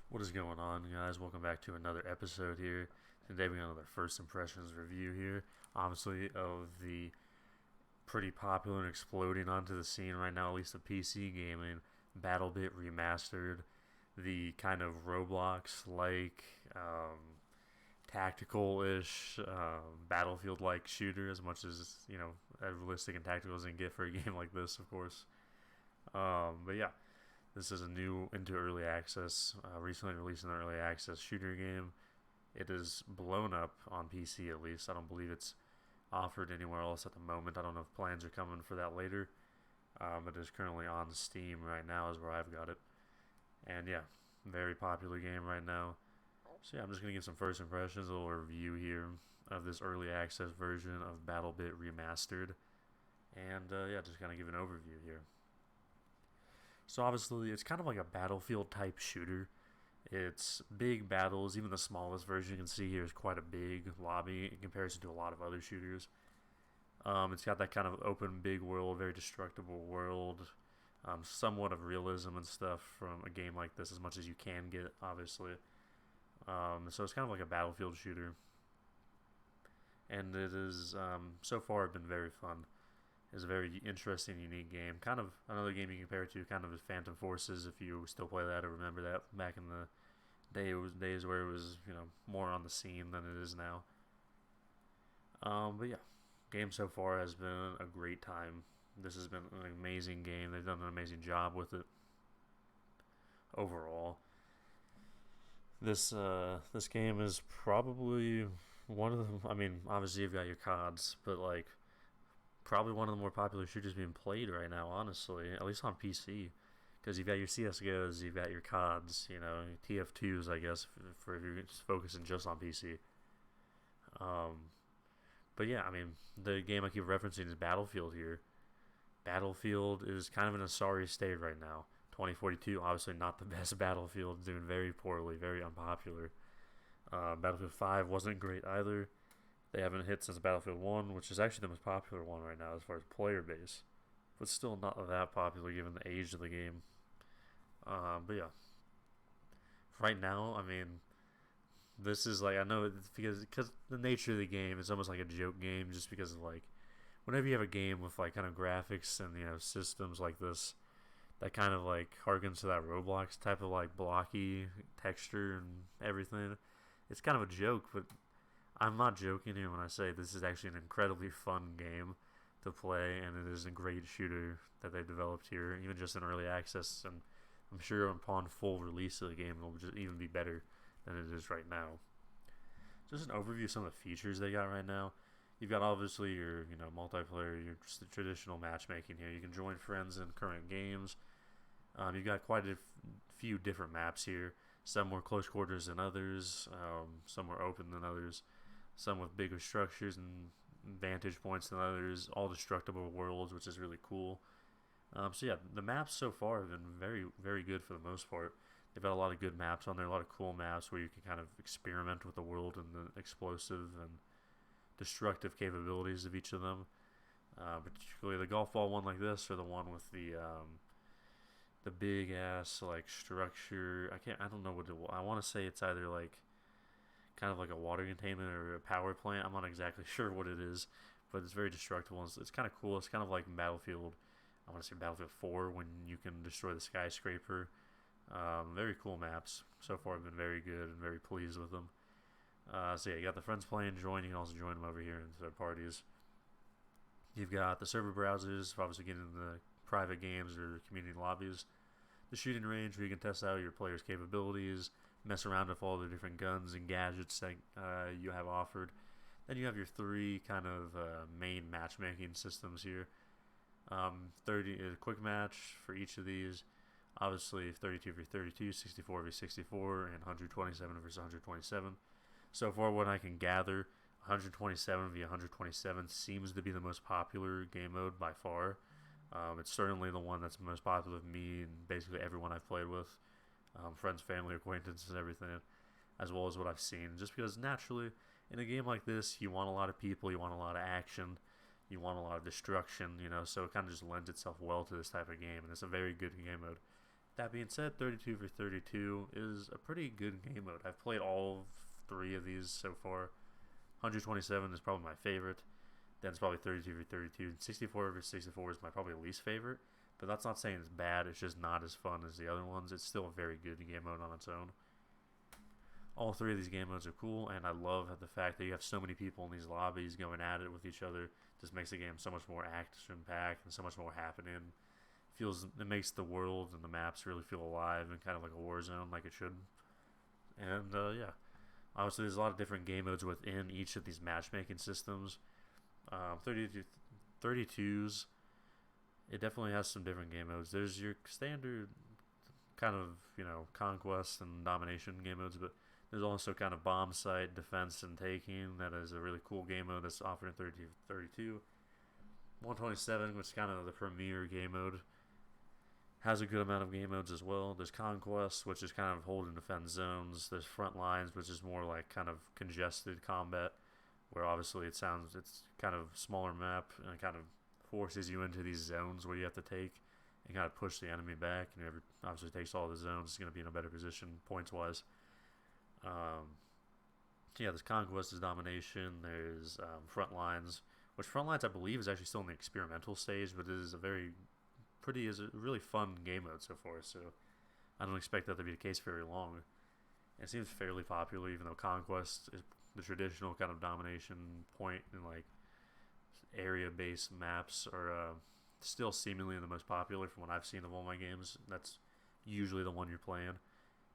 What is going on, guys? Welcome back to another episode here. Today we got another first impressions review here, obviously of the pretty popular and exploding onto the scene right now, at least the PC gaming, BattleBit Remastered, the kind of Roblox-like, tactical-ish, Battlefield-like shooter, as much as, as realistic and tactical as you can get for a game like this, of course. But yeah, this is a new into early access, recently released in the early access shooter game. It is blown up on PC at least. I don't believe it's offered anywhere else at the moment. I don't know if plans are coming for that later. It is currently on Steam right now, is where I've got it. And yeah, very popular game right now. So yeah, I'm just going to give some first impressions, a little review here of this early access version of BattleBit Remastered. And yeah, just kind of give an overview here. So obviously, it's kind of like a Battlefield type shooter. It's big battles. Even the smallest version you can see here is quite a big lobby in comparison to a lot of other shooters. It's got that kind of open, big world, very destructible world, somewhat of realism and stuff from a game like this, as much as you can get, obviously. So it's kind of like a Battlefield shooter, and it is so far been very fun. It's a very interesting, unique game. Kind of another game you can compare it to, kind of is Phantom Forces, if you still play that or remember that back in the days where it was more on the scene than it is now. But yeah, game so far has been a great time. This has been an amazing game. They've done an amazing job with it overall. This game is probably one of the. I mean, obviously you've got your CODs, but like probably one of the more popular shooters being played right now, honestly, at least on PC. Because you've got your CSGOs, you've got your CODs, TF2s, I guess, for if you're focusing just on PC. Um, but yeah, I mean, the game I keep referencing is Battlefield here. Battlefield is kind of in a sorry state right now. 2042, obviously not the best Battlefield, doing very poorly, very unpopular. Battlefield 5 wasn't great either. They haven't hit since Battlefield 1, which is actually the most popular one right now as far as player base. But still not that popular given the age of the game. But yeah. Right now, I mean, this is like, I know it's because the nature of the game is almost like a joke game just because of like, whenever you have a game with like kind of graphics and, systems like this, that kind of like harkens to that Roblox type of like blocky texture and everything. It's kind of a joke, but I'm not joking here when I say this is actually an incredibly fun game to play, and it is a great shooter that they've developed here, even just in early access. And I'm sure upon full release of the game, it'll just even be better than it is right now. Just an overview of some of the features they got right now. You've got obviously your multiplayer, your just the traditional matchmaking here. You can join friends in current games. You've got quite a few different maps here. Some more close quarters than others. Some more open than others. Some with bigger structures and vantage points than others. All destructible worlds, which is really cool. So yeah, the maps so far have been very, very good for the most part. They've got a lot of good maps on there, a lot of cool maps where you can kind of experiment with the world and the explosive and destructive capabilities of each of them. Particularly the golf ball one like this, or the one with the big ass like structure. I don't know what I want to say. It's either like kind of like a water containment or a power plant. I'm not exactly sure what it is, but it's very destructible. It's kind of cool. It's kind of like Battlefield. I want to say Battlefield 4 when you can destroy the skyscraper. Very cool maps. So far, I've been very good and very pleased with them. So yeah, you got the friends playing, join. You can also join them over here in their parties. You've got the server browsers for obviously getting the private games or community lobbies. The shooting range where you can test out your players' capabilities, mess around with all the different guns and gadgets that you have offered. Then you have your three kind of main matchmaking systems here. 30 is a quick match for each of these. Obviously, 32 v 32, 64 v 64, and 127 versus 127. So far, what I can gather, 127 v 127 seems to be the most popular game mode by far. It's certainly the one that's most popular with me and basically everyone I've played with, friends, family, acquaintances, everything, as well as what I've seen. Just because naturally, in a game like this, you want a lot of people, you want a lot of action, you want a lot of destruction, so it kind of just lends itself well to this type of game, and it's a very good game mode. That being said, 32 for 32 is a pretty good game mode. I've played all three of these so far. 127 is probably my favorite. Then it's probably 32 for 32. 64 for 64 is my probably least favorite. But that's not saying it's bad. It's just not as fun as the other ones. It's still a very good game mode on its own. All three of these game modes are cool, and I love the fact that you have so many people in these lobbies going at it with each other. Just makes the game so much more action-packed and so much more happening. It makes the world and the maps really feel alive and kind of like a war zone, like it should. And yeah, obviously there's a lot of different game modes within each of these matchmaking systems. 32s, it definitely has some different game modes. There's your standard kind of, conquest and domination game modes, but there's also kind of bomb site, defense, and taking. That is a really cool game mode that's offered in 32. 127, which is kind of the premier game mode, has a good amount of game modes as well. There's Conquest, which is kind of hold and defend zones. There's Front Lines, which is more like kind of congested combat, where obviously it's kind of smaller map, and it kind of forces you into these zones where you have to take and kind of push the enemy back. And whoever obviously takes all the zones is going to be in a better position points-wise. Yeah, there's Conquest, there's Domination, there's Front Lines, which Front Lines I believe is actually still in the experimental stage, but it is a really fun game mode so far, so I don't expect that to be the case very long. It seems fairly popular, even though Conquest is the traditional kind of domination point, and like area-based maps are still seemingly the most popular from what I've seen of all my games. That's usually the one you're playing,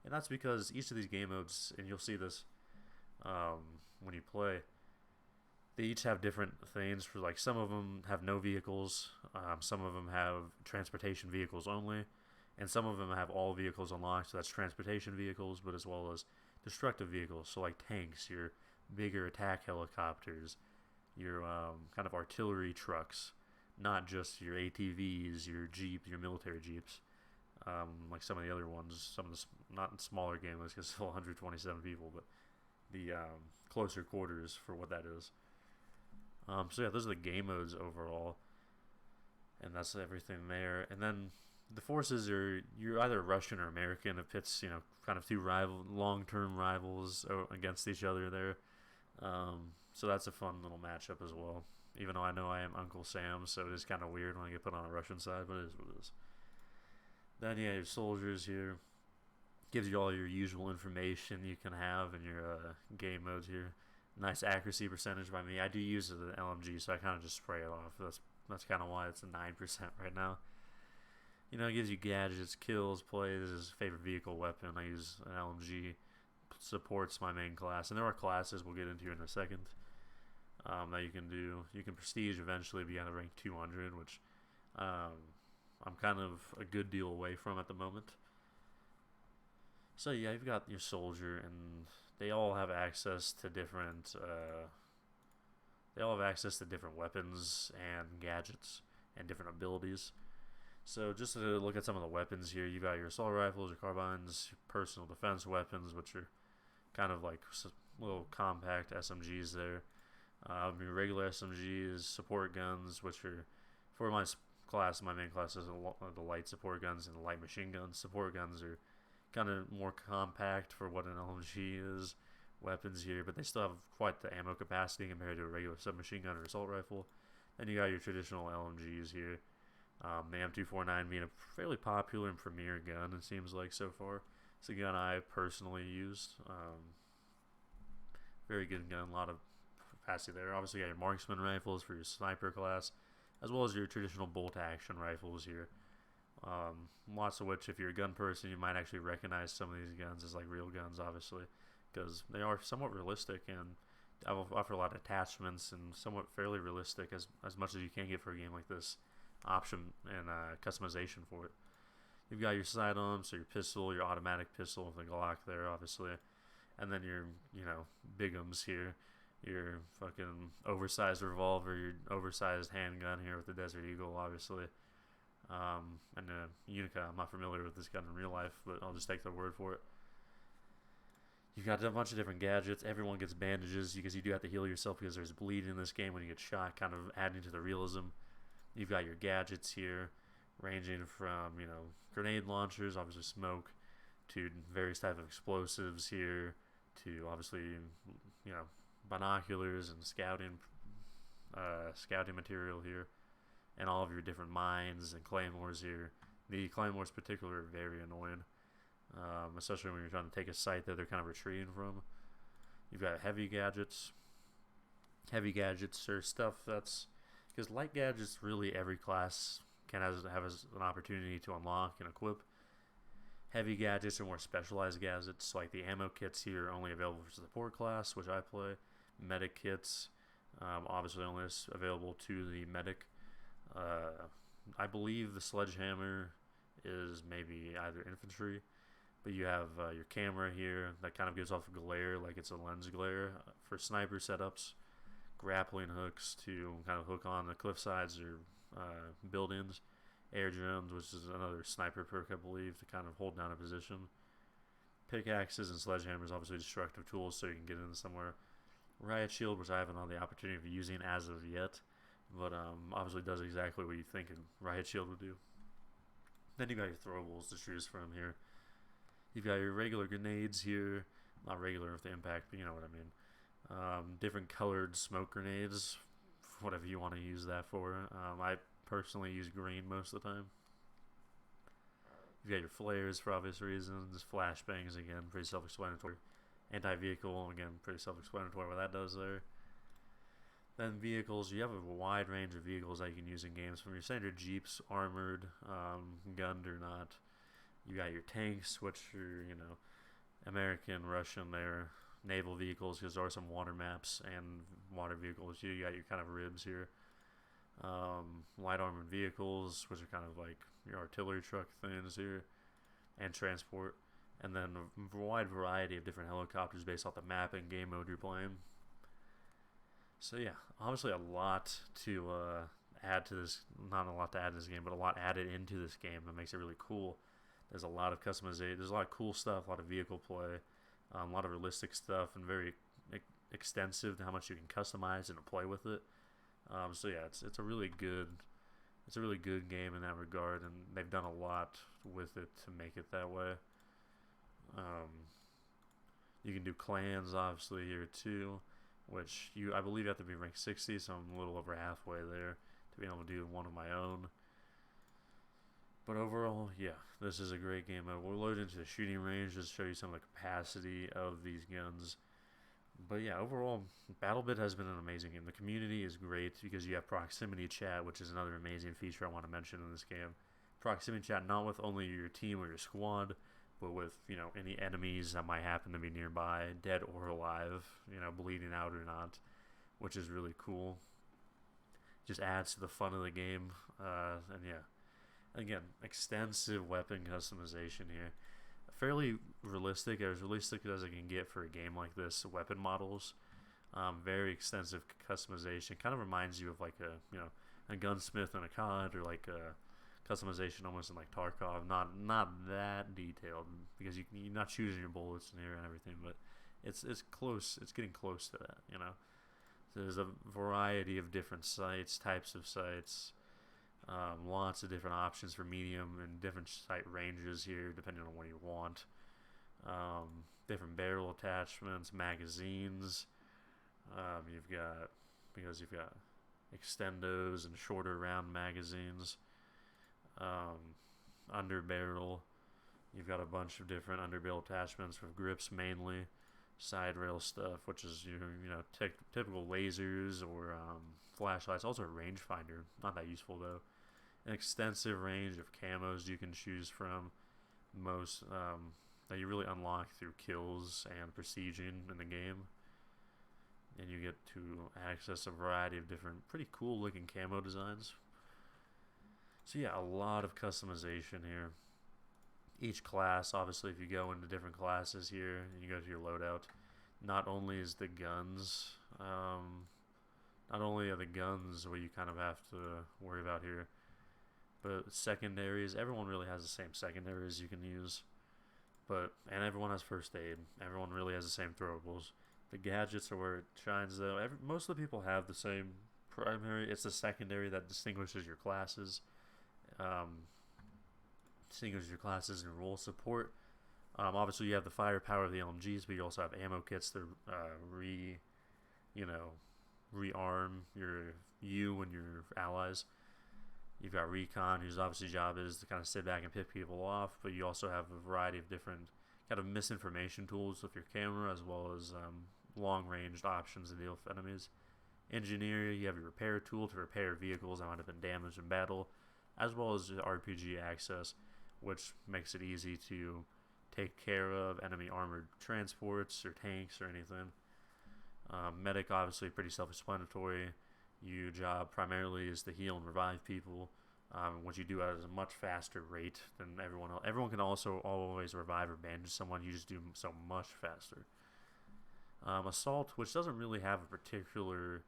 and that's because each of these game modes, and you'll see this when you play, they each have different things. For like, some of them have no vehicles, some of them have transportation vehicles only, and some of them have all vehicles unlocked. So that's transportation vehicles, but as well as destructive vehicles. So like tanks, your bigger attack helicopters, your kind of artillery trucks, not just your ATVs, your jeep, your military jeeps, like some of the other ones. Some of the not smaller games, because it's still 127 people, but the closer quarters for what that is. So yeah, those are the game modes overall, and that's everything there. And then the forces you're either Russian or American. It pits kind of two long-term rivals against each other there. So that's a fun little matchup as well. Even though I know I am Uncle Sam, so it is kind of weird when I get put on a Russian side, but it is what it is. Then yeah, your soldiers here. Gives you all your usual information you can have in your game modes here. Nice accuracy percentage by me. I do use an LMG, so I kind of just spray it off. That's kind of why it's a 9% right now. It gives you gadgets, kills, plays, his favorite vehicle weapon. I use an LMG. Supports my main class, and there are classes we'll get into in a second that you can do. You can prestige eventually be on a rank 200, which I'm kind of a good deal away from at the moment. So yeah, you've got your soldier, and they all have access to different weapons and gadgets and different abilities. So just to look at some of the weapons here, you've got your assault rifles, your carbines, your personal defense weapons, which are kind of like little compact SMGs there. Your regular SMGs, support guns, which are, for my main class is the light support guns and the light machine guns. Support guns are kind of more compact for what an LMG is. Weapons here, but they still have quite the ammo capacity compared to a regular submachine gun or assault rifle. Then you got your traditional LMGs here. The M249 being a fairly popular and premier gun, it seems like so far. It's a gun I personally used. Very good gun, a lot of capacity there. Obviously, you got your marksman rifles for your sniper class, as well as your traditional bolt action rifles here. Lots of which, if you're a gun person, you might actually recognize some of these guns as like real guns, obviously, because they are somewhat realistic and offer a lot of attachments and somewhat fairly realistic, as much as you can get for a game like this. Option and customization for it. You've got your sidearms, so your pistol, your automatic pistol with the Glock there, obviously, and then your bigums here, your fucking oversized revolver, your oversized handgun here with the Desert Eagle, obviously, and Unica. I'm not familiar with this gun in real life, but I'll just take their word for it. You've got a bunch of different gadgets. Everyone gets bandages because you do have to heal yourself because there's bleed in this game when you get shot, kind of adding to the realism. You've got your gadgets here, ranging from, grenade launchers, obviously smoke, to various type of explosives here, to obviously, binoculars and scouting material here, and all of your different mines and claymores here. The claymores, particularly, are very annoying, especially when you're trying to take a site that they're kind of retreating from. You've got heavy gadgets. Heavy gadgets are stuff that's because light gadgets really every class can have an opportunity to unlock and equip. Heavy gadgets are more specialized gadgets, like the ammo kits here are only available for support class, which I play. Medic kits, obviously only is available to the medic. I believe the sledgehammer is maybe either infantry, but you have your camera here that kind of gives off a glare, like it's a lens glare for sniper setups. Grappling hooks to kind of hook on the cliff sides or buildings. Air drones, which is another sniper perk, I believe, to kind of hold down a position. Pickaxes and sledgehammers, obviously destructive tools, so you can get in somewhere. Riot shield, which I haven't had the opportunity of using as of yet, but obviously does exactly what you think a riot shield would do. Then you got your throwables to choose from here. You've got your regular grenades here, not regular with the impact, but you know what I mean. Different colored smoke grenades, whatever you want to use that for. I personally use green most of the time. You've got your flares for obvious reasons. Flashbangs, again, pretty self-explanatory. Anti-vehicle, again, pretty self-explanatory what that does there. Then vehicles, you have a wide range of vehicles that you can use in games, from your standard Jeeps, armored, gunned or not. You got your tanks, which are, American, Russian, they're naval vehicles, because there are some water maps and water vehicles. You got your kind of ribs here. Light armored vehicles, which are kind of like your artillery truck things here, and transport. And then a wide variety of different helicopters based off the map and game mode you're playing. So yeah, obviously a lot to add to this. Not a lot to add to this game, but a lot added into this game that makes it really cool. There's a lot of customization. There's a lot of cool stuff, a lot of vehicle play, a lot of realistic stuff, and very extensive to how much you can customize and play with it. So yeah, it's a really good game in that regard, and they've done a lot with it to make it that way. You can do clans obviously here too, which I believe you have to be ranked 60, so I'm a little over halfway there to be able to do one of my own. But overall, yeah, this is a great game. We'll load into the shooting range just to show you some of the capacity of these guns. But yeah, overall, BattleBit has been an amazing game. The community is great because you have proximity chat, which is another amazing feature I want to mention in this game. Proximity chat not with only your team or your squad, but with, any enemies that might happen to be nearby, dead or alive, bleeding out or not, which is really cool. Just adds to the fun of the game. And yeah, again, extensive weapon customization here. Fairly realistic, as realistic as I can get for a game like this. Weapon models, very extensive customization. Kind of reminds you of like a gunsmith in a COD, or like a customization almost in like Tarkov. Not that detailed, because you're not choosing your bullets in here and everything, but it's close. It's getting close to that. There's a variety of different sights, types of sights. Lots of different options for medium and different sight ranges here, depending on what you want. Different barrel attachments, magazines. You've got extendos and shorter round magazines. Underbarrel. You've got a bunch of different underbarrel attachments for grips mainly. Side rail stuff, which is typical lasers or flashlights. Also a rangefinder, not that useful though. An extensive range of camos you can choose from, most that you really unlock through kills and prestiging in the game. And you get to access a variety of different pretty cool looking camo designs. So yeah, a lot of customization here. Each class, obviously, if you go into different classes here and you go to your loadout, not only is the guns, not only are the guns what you kind of have to worry about here, but secondaries. Everyone really has the same secondaries you can use, and everyone has first aid. Everyone really has the same throwables. The gadgets are where it shines, though. Most of the people have the same primary. It's the secondary that distinguishes your classes. seeing as your classes and role support. Obviously, you have the firepower of the LMGs, but you also have ammo kits to rearm you and your allies. You've got Recon, whose obviously job is to kind of sit back and pick people off, but you also have a variety of different kind of misinformation tools with your camera, as well as long-ranged options to deal with enemies. Engineer, you have your repair tool to repair vehicles that might have been damaged in battle, as well as RPG access, which makes it easy to take care of enemy armored transports or tanks or anything. Medic, obviously pretty self-explanatory. Your job primarily is to heal and revive people, which you do at a much faster rate than everyone else. Everyone can also always revive or bandage someone, you just do so much faster. Assault, which doesn't really have a particular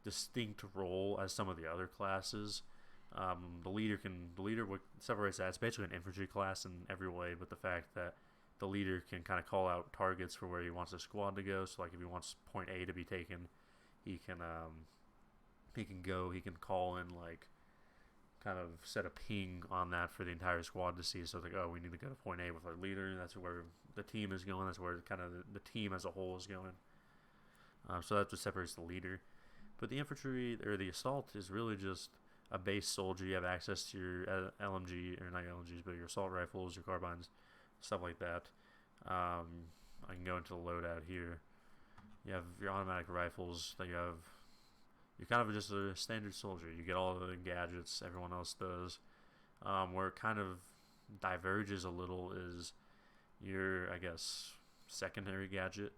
distinct role as some of the other classes. What separates that, it's basically an infantry class in every way, but the fact that the leader can kind of call out targets for where he wants the squad to go. So like if he wants point A to be taken, he can call in, like, kind of set a ping on that for the entire squad to see. So it's like, oh, we need to go to point A with our leader. That's where the team is going. That's where kind of the team as a whole is going. So that's what separates the leader. But the infantry, or the assault, is really just a base soldier. You have access to your LMG, or not LMGs, but your assault rifles, your carbines, stuff like that. I can go into the loadout here. You have your automatic rifles that you're kind of just a standard soldier. You get all the gadgets everyone else does. Where it kind of diverges a little is your, I guess, secondary gadget.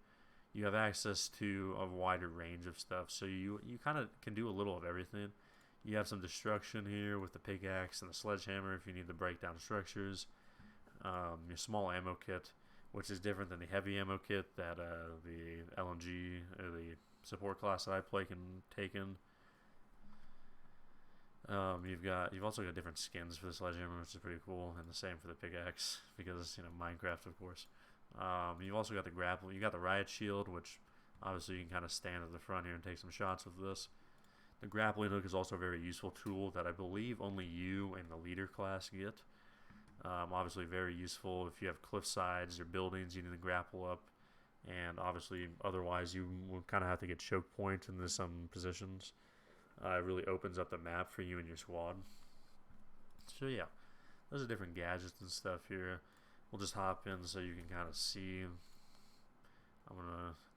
You have access to a wider range of stuff, so you kind of can do a little of everything. You have some destruction here with the pickaxe and the sledgehammer if you need to break down structures. Your small ammo kit, which is different than the heavy ammo kit that the LMG or the support class that I play can take in. You've also got different skins for the sledgehammer, which is pretty cool, and the same for the pickaxe because Minecraft, of course. You've also got the grapple. You got the riot shield, which obviously you can kind of stand at the front here and take some shots with this. The grappling hook is also a very useful tool that I believe only you and the leader class get. Obviously very useful if you have cliff sides or buildings you need to grapple up, and obviously otherwise you will kind of have to get choke point into some positions. It really opens up the map for you and your squad. So yeah, those are different gadgets and stuff here. We'll just hop in so you can kind of see.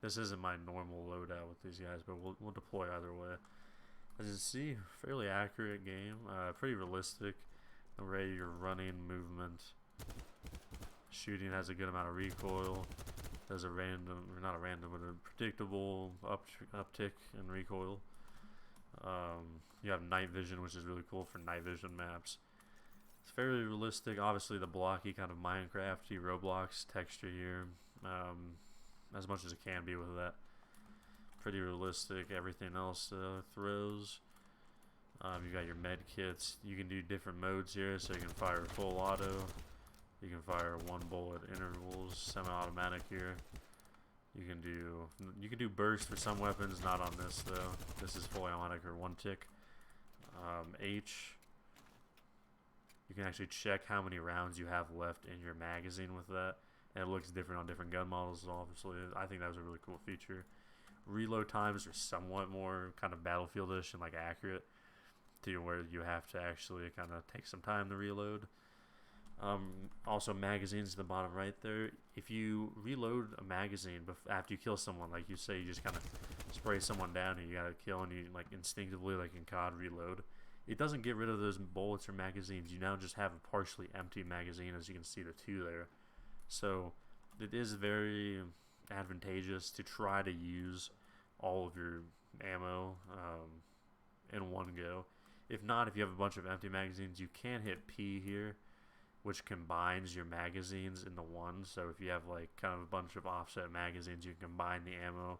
This isn't my normal loadout with these guys, but we'll deploy either way. As you see, fairly accurate game, pretty realistic. The way you're running, movement, shooting has a good amount of recoil. There's a but a predictable uptick in recoil. You have night vision, which is really cool for night vision maps. It's fairly realistic. Obviously, the blocky kind of Minecrafty Roblox texture here, as much as it can be with that. Pretty realistic. Everything else throws. You got your med kits. You can do different modes here, so you can fire full auto. You can fire one bullet intervals, semi-automatic here. You can do burst for some weapons, not on this though. This is fully automatic or one tick. H. You can actually check how many rounds you have left in your magazine with that, and it looks different on different gun models. Obviously, I think that was a really cool feature. Reload times are somewhat more kind of battlefieldish and like accurate, to where you have to actually kind of take some time to reload. Also, magazines at the bottom right there. If you reload a magazine after you kill someone, like you say, you just kind of spray someone down and you gotta kill, and you like instinctively, like in COD, reload. It doesn't get rid of those bullets or magazines. You now just have a partially empty magazine, as you can see the two there. So it is very advantageous to try to use all of your ammo in one go. If not, if you have a bunch of empty magazines, you can hit P here, which combines your magazines into one. So if you have like kind of a bunch of offset magazines, you can combine the ammo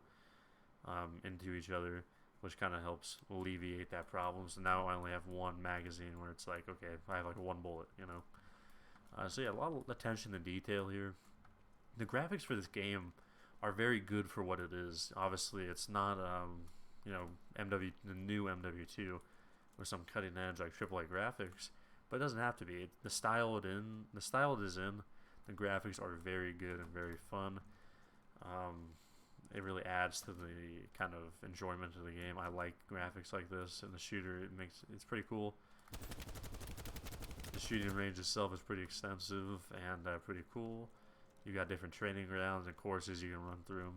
into each other, which kind of helps alleviate that problem. So now I only have one magazine where it's like, okay, I have like one bullet, So yeah, a lot of attention to detail here. The graphics for this game are very good for what it is. Obviously, it's not, the new MW2 with some cutting edge like AAA graphics, but it doesn't have to be. The style it is in, the graphics are very good and very fun. It really adds to the kind of enjoyment of the game. I like graphics like this in the shooter. It's pretty cool. The shooting range itself is pretty extensive and pretty cool. You got different training grounds and courses you can run through.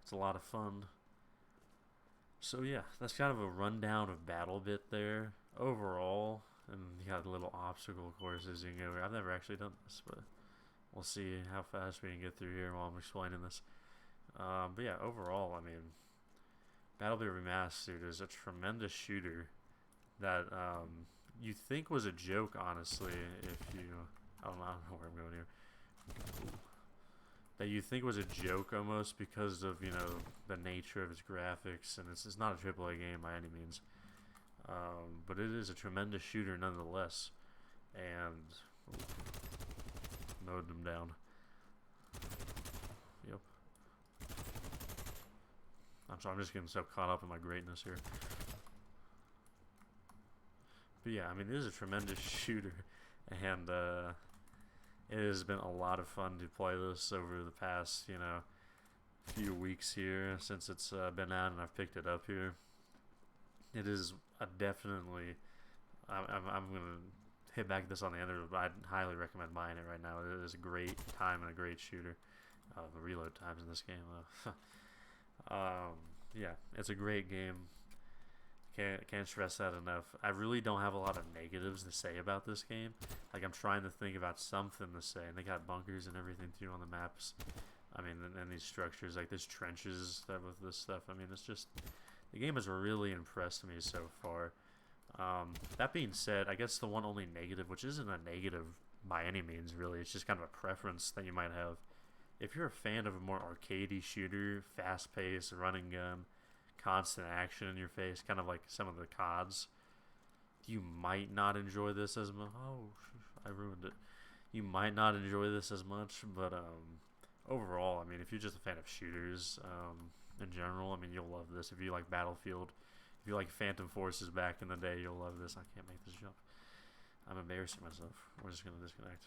It's a lot of fun. So yeah, that's kind of a rundown of BattleBit there overall. And you got little obstacle courses you can go over. I've never actually done this, but we'll see how fast we can get through here while I'm explaining this. But yeah, overall, I mean, BattleBit Remastered is a tremendous shooter that you think was a joke, honestly, if you... I don't know where I'm going here. That you think was a joke almost because of, you know, the nature of its graphics, and it's not a AAA game by any means. But it is a tremendous shooter nonetheless. And... mowed them down. Yep. I'm sorry, I'm just getting so caught up in my greatness here. But yeah, I mean, it is a tremendous shooter, and it has been a lot of fun to play this over the past, you know, few weeks here since it's been out and I've picked it up here. It is definitely, I'm gonna hit back this on the end of it, but I'd highly recommend buying it right now. It is a great time and a great shooter. The reload times in this game, yeah, it's a great game. Can't stress that enough. I really don't have a lot of negatives to say about this game. Like, I'm trying to think about something to say, and they got bunkers and everything too on the maps. I mean, and these structures, like there's trenches that with this stuff. I mean, it's just, the game has really impressed me so far. That being said, I guess the one only negative, which isn't a negative by any means really, it's just kind of a preference that you might have. If you're a fan of a more arcadey shooter, fast-paced, running gun, constant action in your face, kind of like some of the CODs, you might not enjoy this as much. Oh, I ruined it. You might not enjoy this as much, but overall, I mean, if you're just a fan of shooters in general, I mean, you'll love this. If you like Battlefield, if you like Phantom Forces back in the day, you'll love this. I can't make this jump. I'm embarrassing myself. We're just gonna disconnect.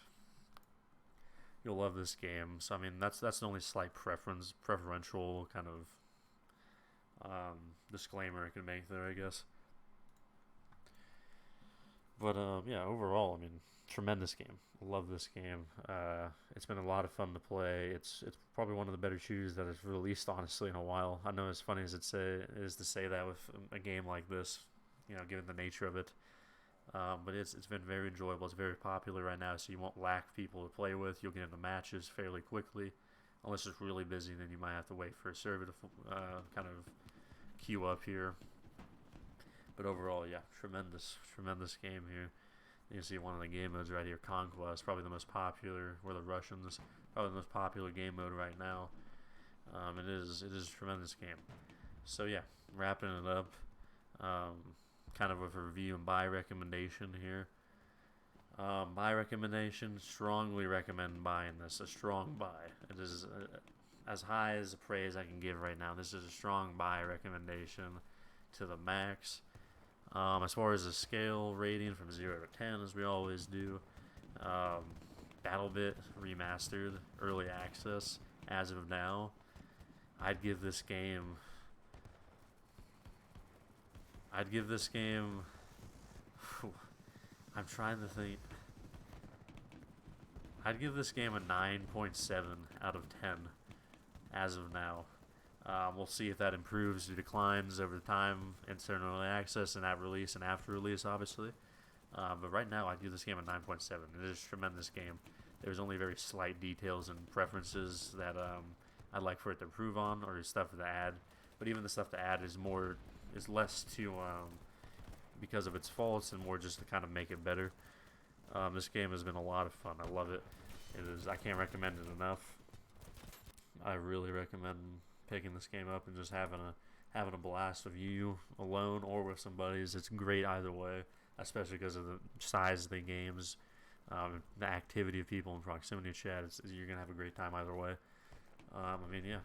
You'll love this game. So I mean, that's the only slight preferential kind of disclaimer I can make there, I guess. But yeah, overall, I mean, tremendous game. Love this game. It's been a lot of fun to play. It's probably one of the better shooters that has released, honestly, in a while. I know as funny as it is to say that with a game like this, you know, given the nature of it. But it's been very enjoyable. It's very popular right now, so you won't lack people to play with. You'll get into matches fairly quickly. Unless it's really busy, then you might have to wait for a server to kind of queue up here. But overall, yeah, tremendous game here. You can see one of the game modes right here, Conquest, probably the most popular, or the Russians, probably the most popular game mode right now. It is a tremendous game. So yeah, wrapping it up, kind of a review and buy recommendation here. Buy recommendation, strongly recommend buying this, a strong buy. It is as high as the praise I can give right now. This is a strong buy recommendation to the max. As far as a scale rating from 0 to 10, as we always do, BattleBit Remastered, early access, as of now, I'd give this game, I'm trying to think, I'd give this game a 9.7 out of 10, as of now. We'll see if that improves or declines over time in certain early access and at release and after release, obviously. But right now, I'd give this game a 9.7. It is a tremendous game. There's only very slight details and preferences that I'd like for it to improve on, or stuff to add. But even the stuff to add is less to because of its faults and more just to kind of make it better. This game has been a lot of fun. I love it. I can't recommend it enough. I really recommend picking this game up and just having a blast with you alone or with some buddies. It's great either way, especially because of the size of the games, the activity of people in proximity chat. You're gonna have a great time either way. I mean, yeah,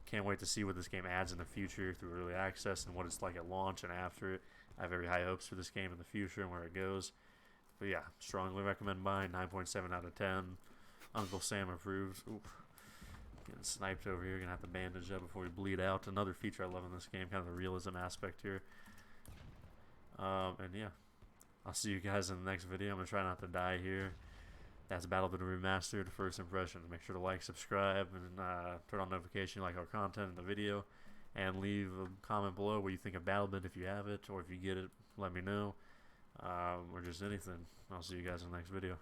can't wait to see what this game adds in the future through early access and what it's like at launch and after it. I have very high hopes for this game in the future and where it goes. But yeah, strongly recommend buying. 9.7 out of 10. Uncle Sam approved. Ooh, getting sniped over here. Gonna have to bandage up before we bleed out. Another feature I love in this game, kind of the realism aspect here. And yeah, I'll see you guys in the next video. I'm gonna try not to die here. That's BattleBit Remastered, first impression. Make sure to like, subscribe, and turn on notification, like our content in the video, and leave a comment below what you think of BattleBit if you have it, or if you get it, let me know, or just anything. I'll see you guys in the next video.